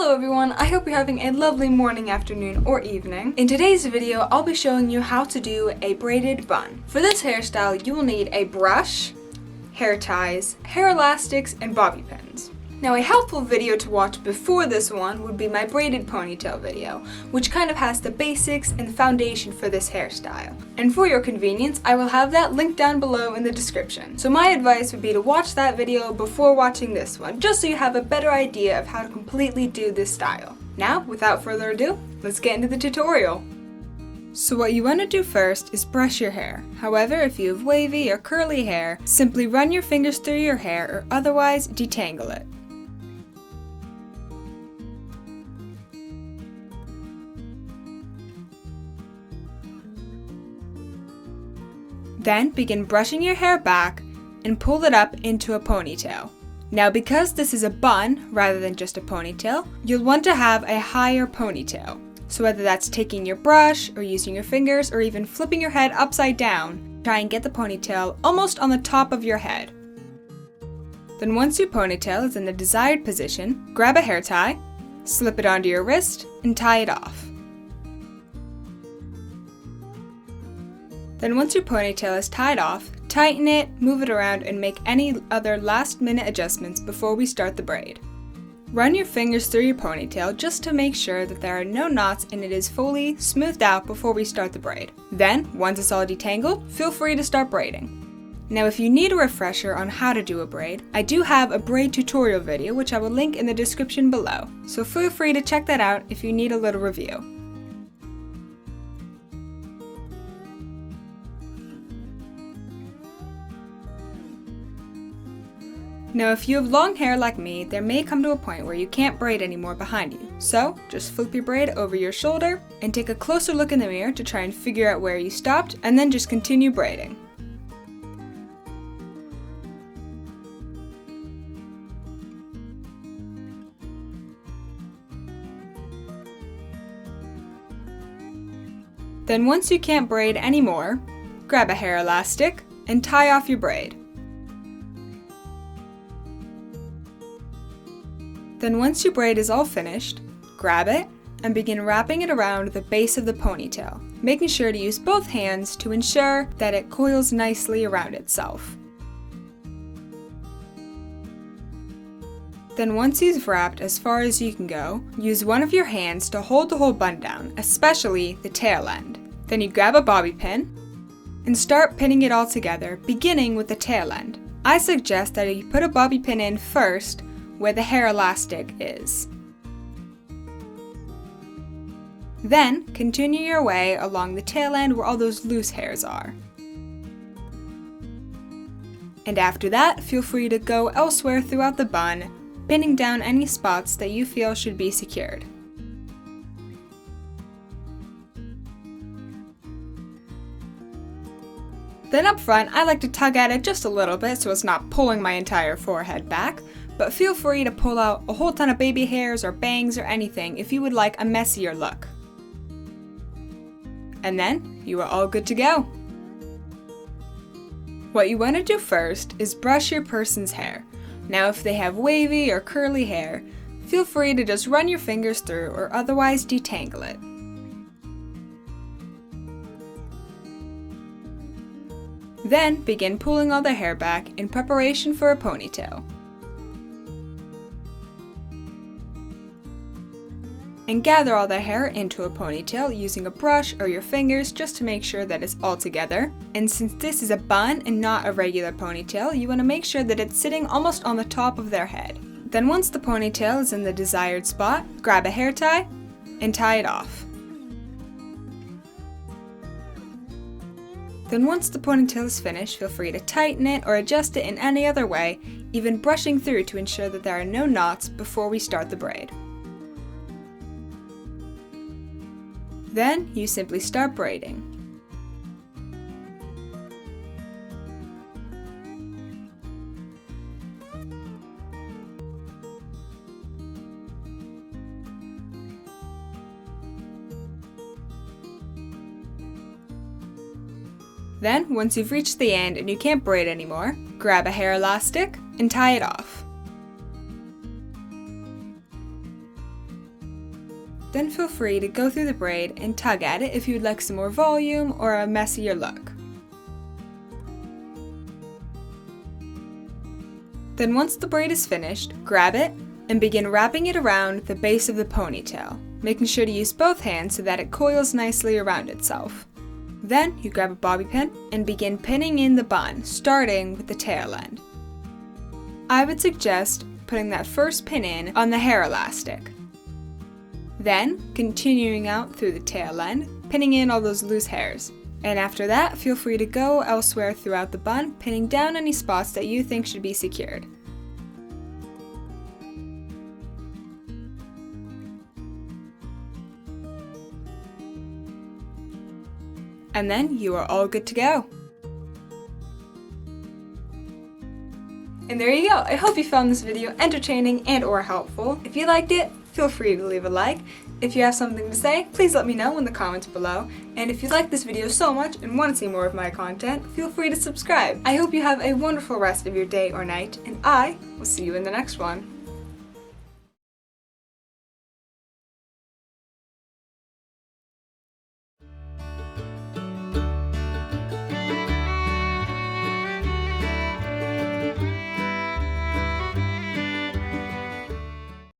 Hello everyone, I hope you're having a lovely morning, afternoon, or evening. In today's video, I'll be showing you how to do a braided bun. For this hairstyle, you will need a brush, hair ties, hair elastics, and bobby pins. Now a helpful video to watch before this one would be my braided ponytail video, which kind of has the basics and foundation for this hairstyle. And for your convenience, I will have that linked down below in the description. So my advice would be to watch that video before watching this one, just so you have a better idea of how to completely do this style. Now, without further ado, let's get into the tutorial. So what you want to do first is brush your hair. However, if you have wavy or curly hair, simply run your fingers through your hair or otherwise detangle it. Then begin brushing your hair back and pull it up into a ponytail. Now because this is a bun rather than just a ponytail, you'll want to have a higher ponytail. So whether that's taking your brush or using your fingers or even flipping your head upside down, try and get the ponytail almost on the top of your head. Then once your ponytail is in the desired position, grab a hair tie, slip it onto your wrist, and tie it off. Then once your ponytail is tied off, tighten it, move it around, and make any other last-minute adjustments before we start the braid. Run your fingers through your ponytail just to make sure that there are no knots and it is fully smoothed out before we start the braid. Then, once it's all detangled, feel free to start braiding. Now if you need a refresher on how to do a braid, I do have a braid tutorial video which I will link in the description below, so feel free to check that out if you need a little review. Now if you have long hair like me, there may come to a point where you can't braid anymore behind you. So just flip your braid over your shoulder and take a closer look in the mirror to try and figure out where you stopped, and then just continue braiding. Then once you can't braid anymore, grab a hair elastic and tie off your braid. Then once your braid is all finished, grab it and begin wrapping it around the base of the ponytail, making sure to use both hands to ensure that it coils nicely around itself. Then once you've wrapped as far as you can go, use one of your hands to hold the whole bun down, especially the tail end. Then you grab a bobby pin and start pinning it all together, beginning with the tail end. I suggest that you put a bobby pin in first where the hair elastic is. Then continue your way along the tail end where all those loose hairs are. And after that, feel free to go elsewhere throughout the bun, pinning down any spots that you feel should be secured. Then up front, I like to tug at it just a little bit so it's not pulling my entire forehead back, but feel free to pull out a whole ton of baby hairs or bangs or anything if you would like a messier look. And then, you are all good to go. What you want to do first is brush your person's hair. Now if they have wavy or curly hair, feel free to just run your fingers through or otherwise detangle it. Then begin pulling all the hair back in preparation for a ponytail. And gather all the hair into a ponytail using a brush or your fingers just to make sure that it's all together. And since this is a bun and not a regular ponytail, you want to make sure that it's sitting almost on the top of their head. Then once the ponytail is in the desired spot, grab a hair tie and tie it off. Then once the ponytail is finished, feel free to tighten it or adjust it in any other way, even brushing through to ensure that there are no knots before we start the braid. Then you simply start braiding. Then, once you've reached the end and you can't braid anymore, grab a hair elastic and tie it off. Then feel free to go through the braid and tug at it if you would like some more volume or a messier look. Then once the braid is finished, grab it and begin wrapping it around the base of the ponytail, making sure to use both hands so that it coils nicely around itself. Then you grab a bobby pin and begin pinning in the bun, starting with the tail end. I would suggest putting that first pin in on the hair elastic. Then, continuing out through the tail end, pinning in all those loose hairs. And after that, feel free to go elsewhere throughout the bun, pinning down any spots that you think should be secured. And then you are all good to go. And there you go. I hope you found this video entertaining and or helpful. If you liked it, feel free to leave a like. If you have something to say, please let me know in the comments below. And if you like this video so much and want to see more of my content, feel free to subscribe. I hope you have a wonderful rest of your day or night, and I will see you in the next one.